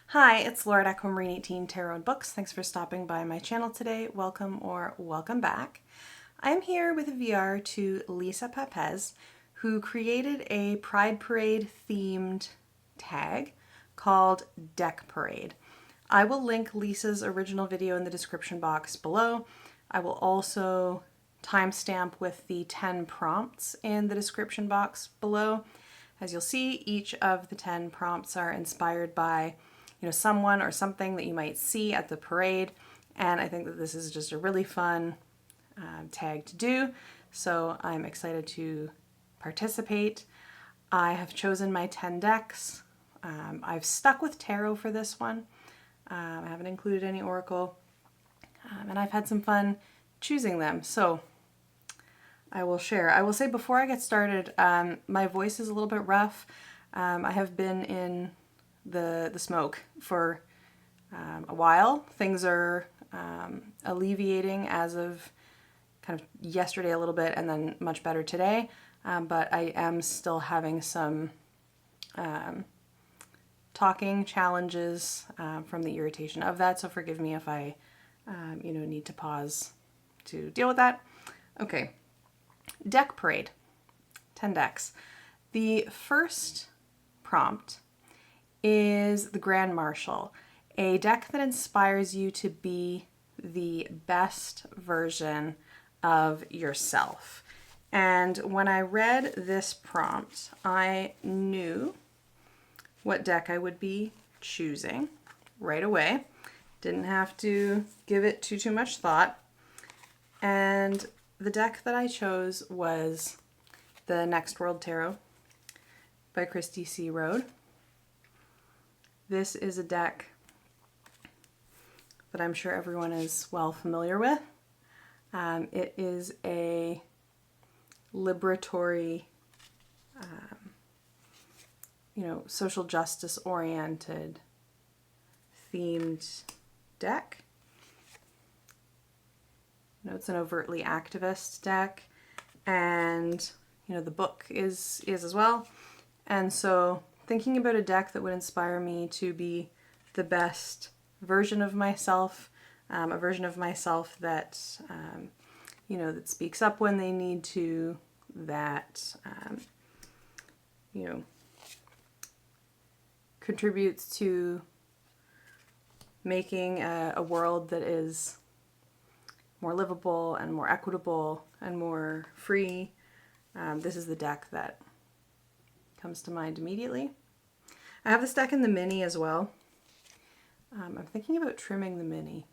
Hi, it's Laura at Home 18 Tarot and Books. Thanks for stopping by my channel today. Welcome or welcome back. I'm here with a VR to Lisa Papez, who created a Pride Parade themed tag called Deck Parade. I will link Lisa's original video in the description box below. I will also timestamp with the 10 prompts in the description box below. As you'll see, each of the 10 prompts are inspired by someone or something that you might see at the parade, and I think that this is just a really fun tag to do, so I'm excited to participate. I have chosen my 10 decks. I've stuck with tarot for this one. I haven't included any oracle, and I've had some fun choosing them, so I will share. I will say before I get started, my voice is a little bit rough. I have been in the smoke for a while. Things are alleviating as of kind of yesterday a little bit, and then much better today, but I am still having some talking challenges from the irritation of that, so forgive me if I need to pause to deal with that. Okay, Deck Parade, 10 decks. The first prompt is the Grand Marshal, a deck that inspires you to be the best version of yourself. And when I read this prompt, I knew what deck I would be choosing right away. Didn't have to give it too much thought. And the deck that I chose was the Next World Tarot by Christy C. Road. This is a deck that I'm sure everyone is well familiar with. It is a liberatory, social justice oriented themed deck. It's an overtly activist deck, and the book is as well. And so thinking about a deck that would inspire me to be the best version of myself, a version of myself that, that speaks up when they need to, that, contributes to making a world that is more livable and more equitable and more free. This is the deck that comes to mind immediately. I have this deck in the mini as well. I'm thinking about trimming the mini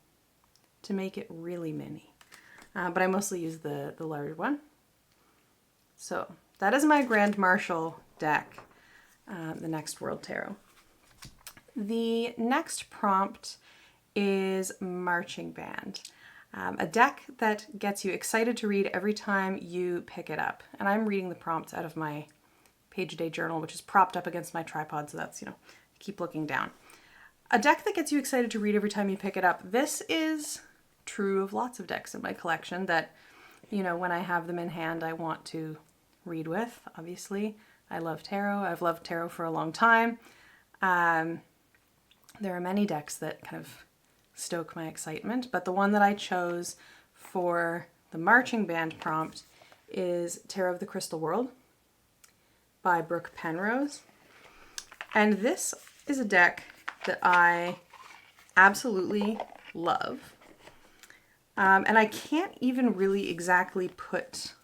to make it really mini, but I mostly use the large one. So that is my Grand Marshal deck, the Next World Tarot. The next prompt is Marching Band, a deck that gets you excited to read every time you pick it up. And I'm reading the prompts out of my Page a Day journal, which is propped up against my tripod, so that's, keep looking down. A deck that gets you excited to read every time you pick it up. This is true of lots of decks in my collection that, when I have them in hand, I want to read with. Obviously, I love tarot. I've loved tarot for a long time. There are many decks that kind of stoke my excitement, but the one that I chose for the Marching Band prompt is Tarot of the Crystal World by Brooke Penrose. And this is a deck that I absolutely love. And I can't even really exactly put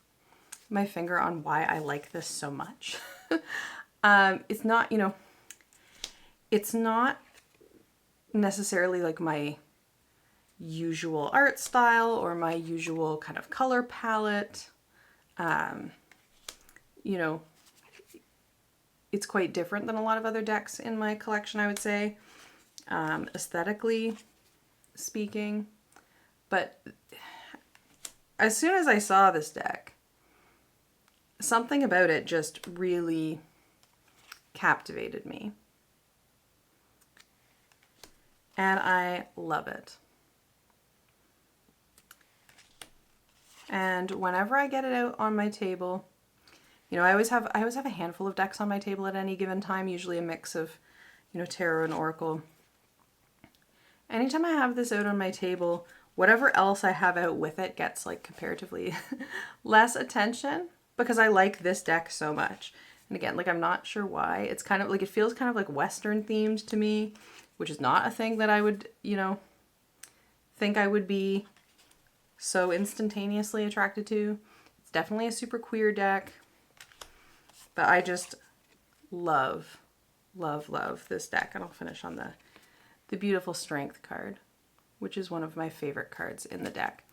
my finger on why I like this so much. It's not, it's not necessarily like my usual art style or my usual kind of color palette. It's quite different than a lot of other decks in my collection, I would say, aesthetically speaking. But as soon as I saw this deck, something about it just really captivated me. And I love it. And whenever I get it out on my table, I always have a handful of decks on my table at any given time, usually a mix of, tarot and oracle. anytime I have this out on my table, whatever else I have out with it gets like comparatively less attention because I like this deck so much. And again, like I'm not sure why. It's kind of like, it feels kind of like Western themed to me, which is not a thing that I would, you know, think I would be so instantaneously attracted to. It's definitely a super queer deck, but I just love, love, love this deck. And I'll finish on the beautiful Strength card, which is one of my favorite cards in the deck.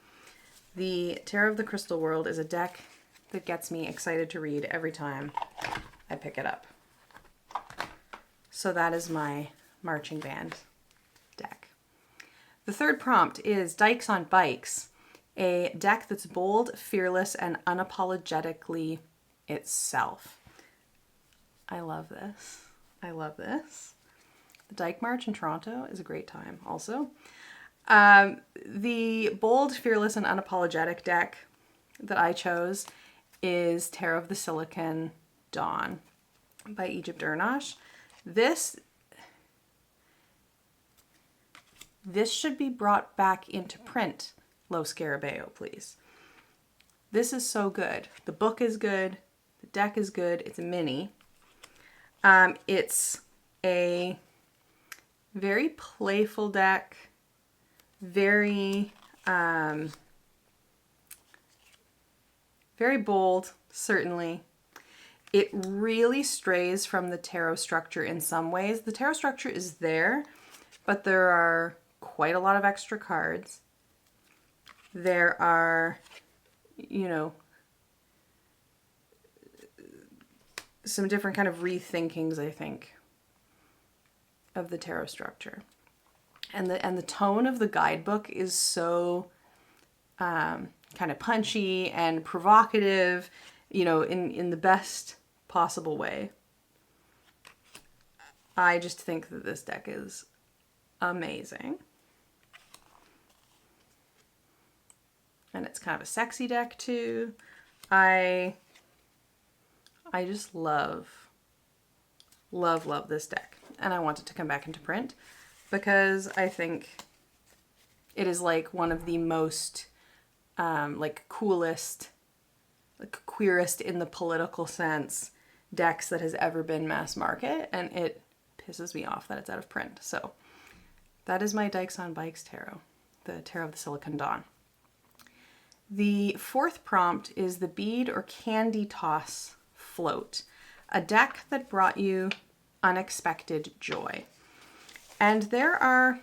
The Tarot of the Crystal World is a deck that gets me excited to read every time I pick it up. So that is my marching band deck. The third prompt is Dykes on Bikes, a deck that's bold, fearless, and unapologetically itself. I love this. I love this. The Dyke March in Toronto is a great time also. The bold, fearless, and unapologetic deck that I chose is Tarot of the Silicon Dawn by Egypt Ernash. This should be brought back into print, Lo Scarabeo, please. This is so good. The book is good. The deck is good. It's a mini. It's a very playful deck, very bold, certainly. It really strays from the tarot structure in some ways. The tarot structure is there, but there are quite a lot of extra cards. There are, you know, some different kind of rethinkings, I think, of the tarot structure. And the tone of the guidebook is so kind of punchy and provocative, you know, in the best possible way. I just think that this deck is amazing. And it's kind of a sexy deck too. I just love this deck. And I want it to come back into print because I think it is like one of the most like coolest, like queerest in the political sense decks that has ever been mass market, and it pisses me off that it's out of print. So that is my Dykes on Bikes tarot, the Tarot of the Silicon Dawn. The fourth prompt is the Bead or Candy Toss Float, a deck that brought you unexpected joy. And there are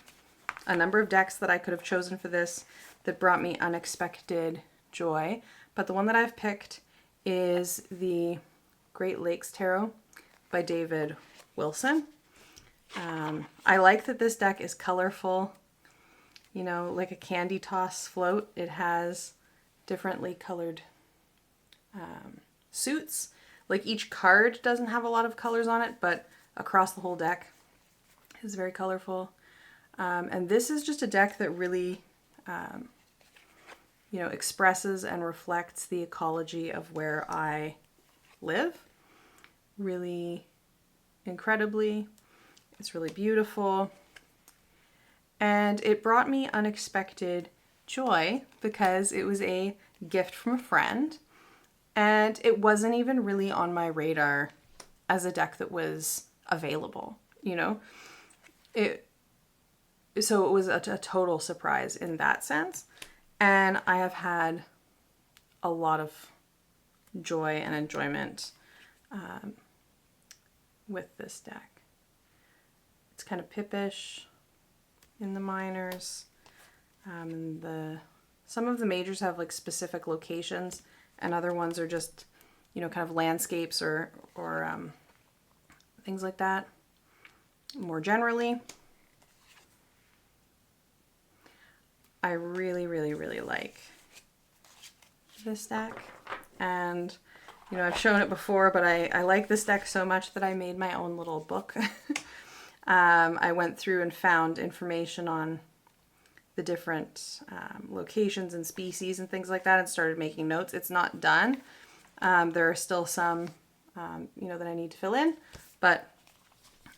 a number of decks that I could have chosen for this that brought me unexpected joy, but the one that I've picked is the Great Lakes Tarot by David Wilson. I like that this deck is colorful, you know, like a candy toss float. It has differently colored suits. Like each card doesn't have a lot of colors on it, but across the whole deck is very colorful. And this is just a deck that really, you know, expresses and reflects the ecology of where I live really incredibly. It's really beautiful. And it brought me unexpected joy because it was a gift from a friend. And it wasn't even really on my radar as a deck that was available, you know? So it was a total surprise in that sense. And I have had a lot of joy and enjoyment with this deck. It's kind of pippish in the minors. Some of the majors have like specific locations, and other ones are just, you know, kind of landscapes or things like that. More generally, I really, really, really like this deck. And, you know, I've shown it before, but I like this deck so much that I made my own little book. I went through and found information on the different locations and species and things like that and started making notes. It's not done. There are still some, you know, that I need to fill in, but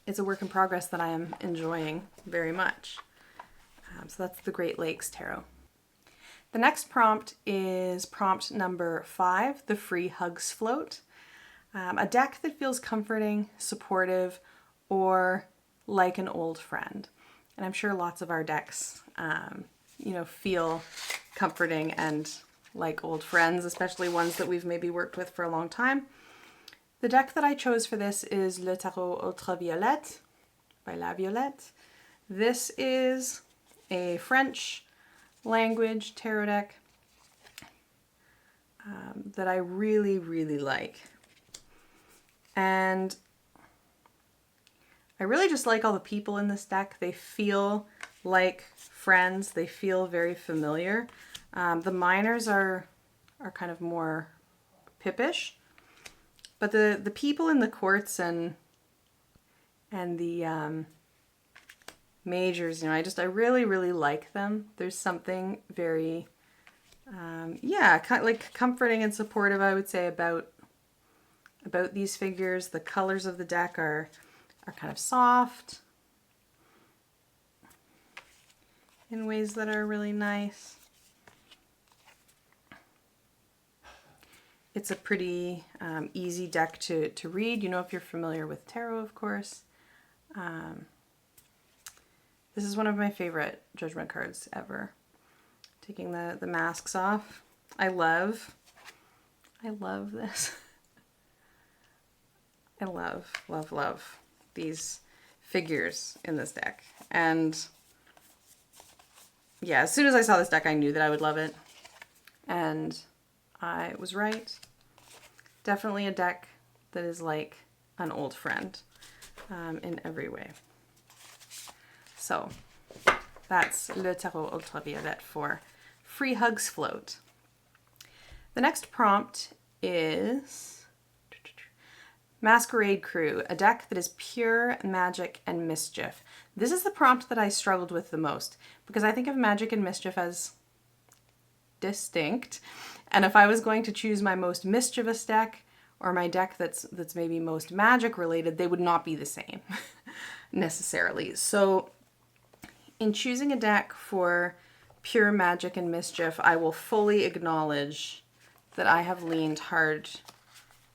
it's a work in progress that I am enjoying very much. So that's the Great Lakes Tarot. The next prompt is prompt number 5, the Free Hugs Float. A deck that feels comforting, supportive, or like an old friend. And I'm sure lots of our decks, feel comforting and like old friends, especially ones that we've maybe worked with for a long time. The deck that I chose for this is Le Tarot Ultraviolet by La Violette. This is a French language tarot deck that I really, really like. And I really just like all the people in this deck. They feel like friends. They feel very familiar. The minors are kind of more pippish, but the people in the courts and the majors, I really, really like them. There's something very, kind of like comforting and supportive, I would say, about these figures. The colors of the deck are kind of soft in ways that are really nice. It's a pretty easy deck to read, if you're familiar with tarot, of course. This is one of my favorite judgment cards ever. Taking the masks off. I love this. I love these figures in this deck. And yeah, as soon as I saw this deck, I knew that I would love it. And I was right. Definitely a deck that is like an old friend in every way. So that's Le Tarot Ultraviolet for Free Hugs Float. The next prompt is Masquerade Krewe, a deck that is pure magic and mischief. This is the prompt that I struggled with the most because I think of magic and mischief as distinct. And if I was going to choose my most mischievous deck or my deck that's maybe most magic related, they would not be the same necessarily. So in choosing a deck for pure magic and mischief, I will fully acknowledge that I have leaned hard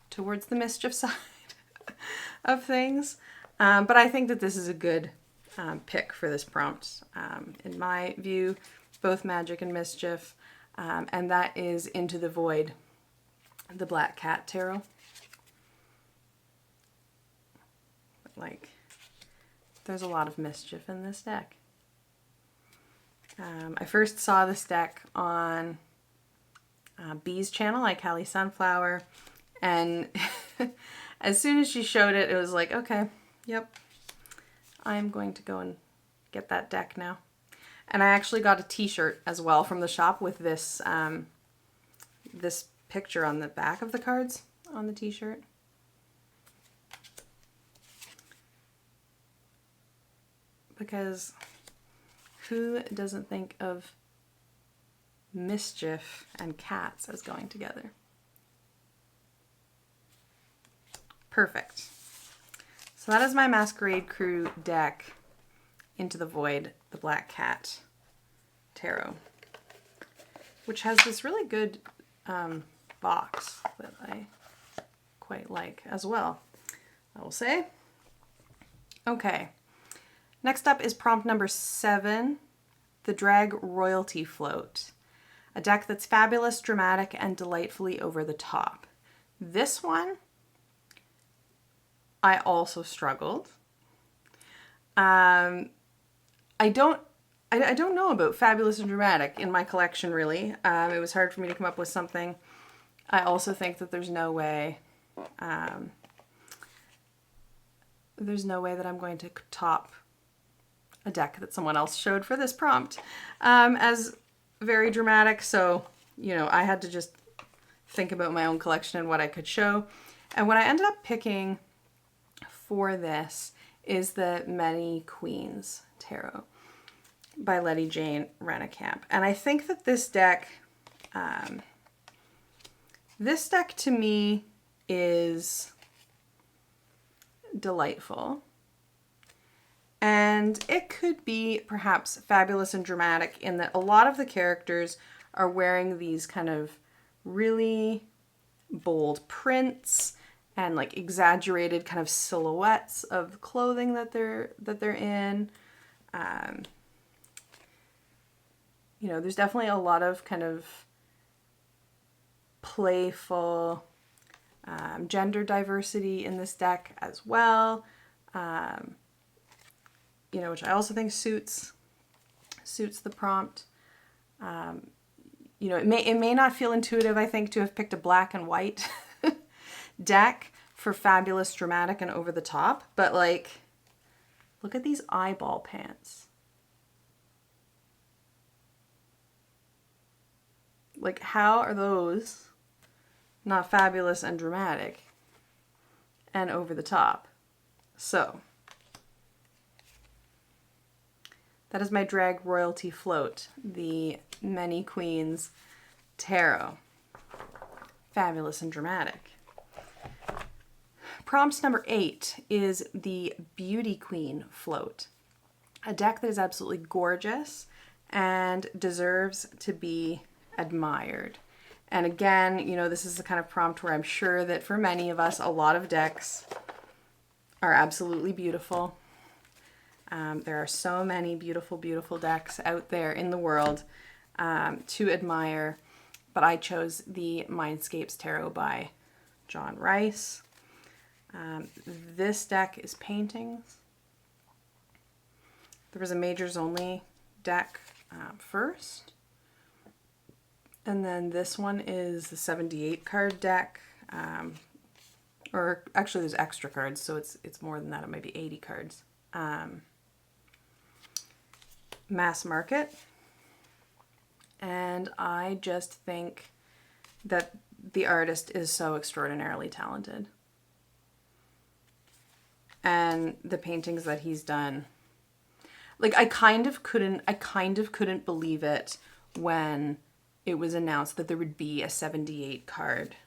towards the mischief side of things. But I think that this is a good pick for this prompt. In my view, both magic and mischief. And that is Into the Void, the Black Cat Tarot. Like, there's a lot of mischief in this deck. I first saw this deck on Bee's channel, like Hallie Sunflower, and as soon as she showed it, it was like, okay, yep, I'm going to go and get that deck now. And I actually got a t-shirt as well from the shop with this this picture on the back of the cards on the t-shirt. Because who doesn't think of mischief and cats as going together? Perfect. So that is my Masquerade Krewe deck, Into the Void, the Black Cat Tarot, which has this really good box that I quite like as well, I will say. Okay. Next up is prompt number 7, the Drag Royalty Float, a deck that's fabulous, dramatic, and delightfully over the top. This one, I also struggled. I don't know about fabulous and dramatic in my collection, really. It was hard for me to come up with something. I also think that there's no way that I'm going to top a deck that someone else showed for this prompt as very dramatic. So, I had to just think about my own collection and what I could show. And what I ended up picking for this is the Many Queens Tarot by Letty Jane Rennekamp. And I think that this deck to me is delightful. And it could be perhaps fabulous and dramatic in that a lot of the characters are wearing these kind of really bold prints and like exaggerated kind of silhouettes of clothing that they're in. You know, there's definitely a lot of kind of playful gender diversity in this deck as well. You know, which I also think suits the prompt. You know, it may not feel intuitive, I think, to have picked a black and white deck for fabulous, dramatic, and over the top, but like, look at these eyeball pants. Like, how are those not fabulous and dramatic and over the top? So, that is my Drag Royalty Float, the Many Queens Tarot. Fabulous and dramatic. Prompt number 8 is the Beauty Queen Float, a deck that is absolutely gorgeous and deserves to be admired. And again, you know, this is the kind of prompt where I'm sure that for many of us, a lot of decks are absolutely beautiful. There are so many beautiful, beautiful decks out there in the world to admire, but I chose the Mindscapes Tarot by John Rice. This deck is paintings. There was a Majors Only deck first, and then this one is the 78 card deck, or actually there's extra cards, so it's more than that. It might be 80 cards. Mass Market, and I just think that the artist is so extraordinarily talented, and the paintings that he's done, like, I kind of couldn't believe it when it was announced that there would be a 78 card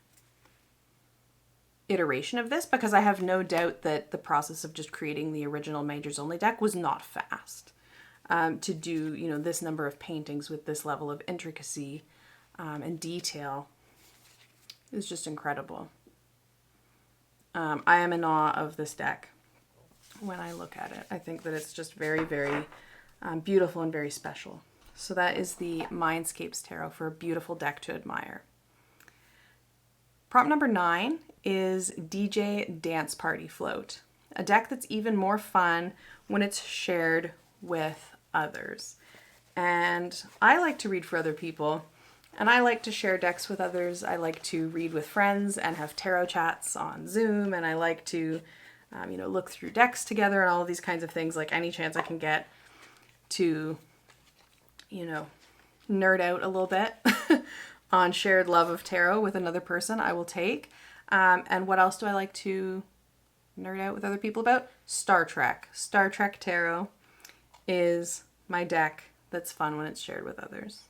iteration of this, because I have no doubt that the process of just creating the original Majors Only deck was not fast. To do, you know, this number of paintings with this level of intricacy and detail is just incredible. I am in awe of this deck when I look at it. I think that it's just very, very beautiful and very special. So that is the Mindscapes Tarot for a beautiful deck to admire. Prompt number 9 is DJ Dance Party Float, a deck that's even more fun when it's shared with others. And I like to read for other people, and I like to share decks with others. I like to read with friends and have tarot chats on Zoom, and I like to you know, look through decks together and all of these kinds of things. Like, any chance I can get to, you know, nerd out a little bit on shared love of tarot with another person, I will take. And what else do I like to nerd out with other people about? Star Trek. Star Trek Tarot is my deck that's fun when it's shared with others.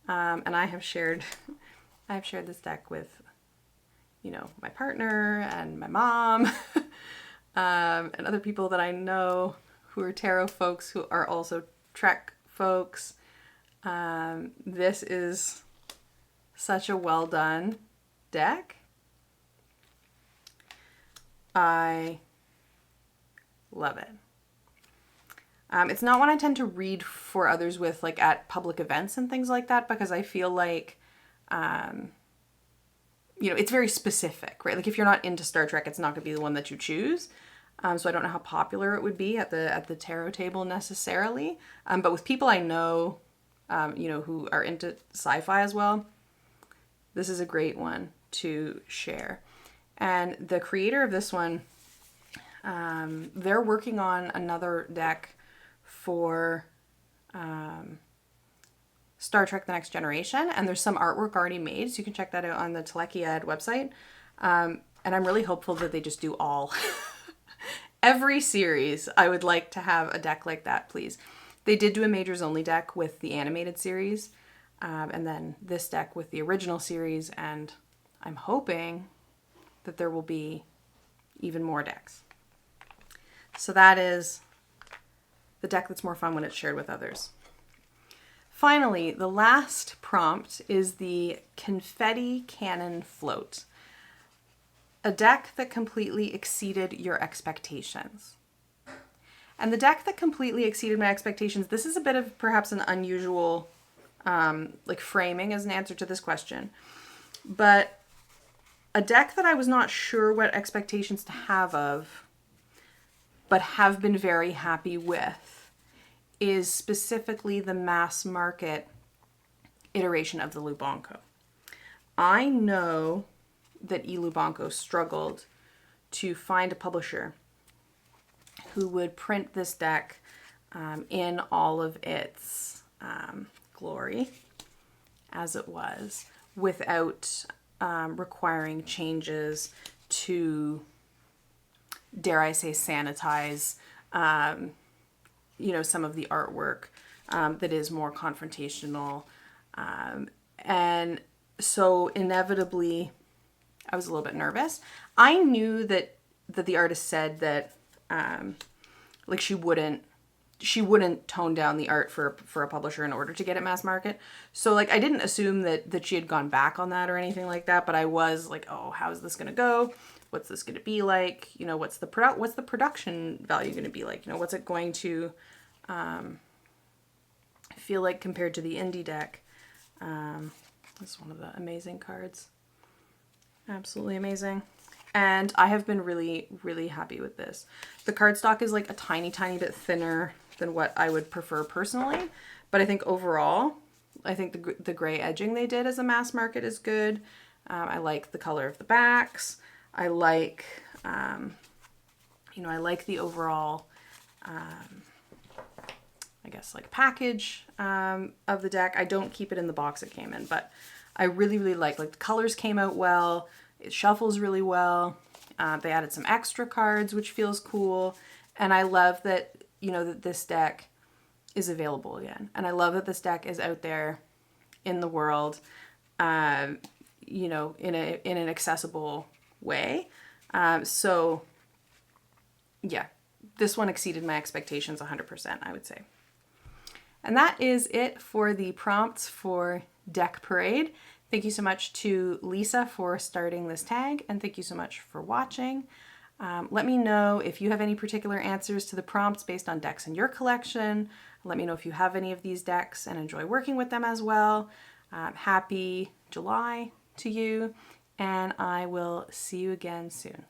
And I've shared this deck with, you know, my partner and my mom, and other people that I know who are tarot folks who are also Trek folks. This is such a well done deck. I love it. It's not one I tend to read for others with, like, at public events and things like that, because I feel like, you know, it's very specific, right? Like, if you're not into Star Trek, it's not going to be the one that you choose. So I don't know how popular it would be at the tarot table necessarily. But with people I know, you know, who are into sci-fi as well, this is a great one to share. And the creator of this one, they're working on another deck for Star Trek The Next Generation, and there's some artwork already made, so you can check that out on the Telekiad website. And I'm really hopeful that they just do all. Every series, I would like to have a deck like that, please. They did do a Majors Only deck with the animated series, and then this deck with the original series, and I'm hoping that there will be even more decks. So that is the deck that's more fun when it's shared with others. Finally, the last prompt is the Confetti Cannon Float, a deck that completely exceeded your expectations. And the deck that completely exceeded my expectations, this is a bit of perhaps an unusual like framing as an answer to this question, but a deck that I was not sure what expectations to have of, but have been very happy with, is specifically the mass market iteration of the Lubanco. I know that Lubanco struggled to find a publisher who would print this deck in all of its glory as it was, without requiring changes to, dare I say, sanitize some of the artwork that is more confrontational. And so inevitably, I was a little bit nervous. I knew that the artist said that like she wouldn't tone down the art for a publisher in order to get it mass market. So like I didn't assume that she had gone back on that or anything like that, but I was like, oh, how is this going to go? What's this going to be like? What's the production value going to be like? What's it going to feel like compared to the indie deck? This is one of the amazing cards. Absolutely amazing. And I have been really, really happy with this. The cardstock is like a tiny, tiny bit thinner than what I would prefer personally. But I think overall, I think the gray edging they did as a mass market is good. I like the color of the backs. I like, I like the overall, I guess, like package of the deck. I don't keep it in the box it came in, but I really, really like the colors came out well. It shuffles really well. They added some extra cards, which feels cool. And I love that, that this deck is available again. And I love that this deck is out there in the world, in an accessible way. So yeah, this one exceeded my expectations 100%, I would say. And that is it for the prompts for Deck Parade. Thank you so much to Lisa for starting this tag, and thank you so much for watching. Let me know if you have any particular answers to the prompts based on decks in your collection. Let me know if you have any of these decks and enjoy working with them as well. Happy July to you, and I will see you again soon.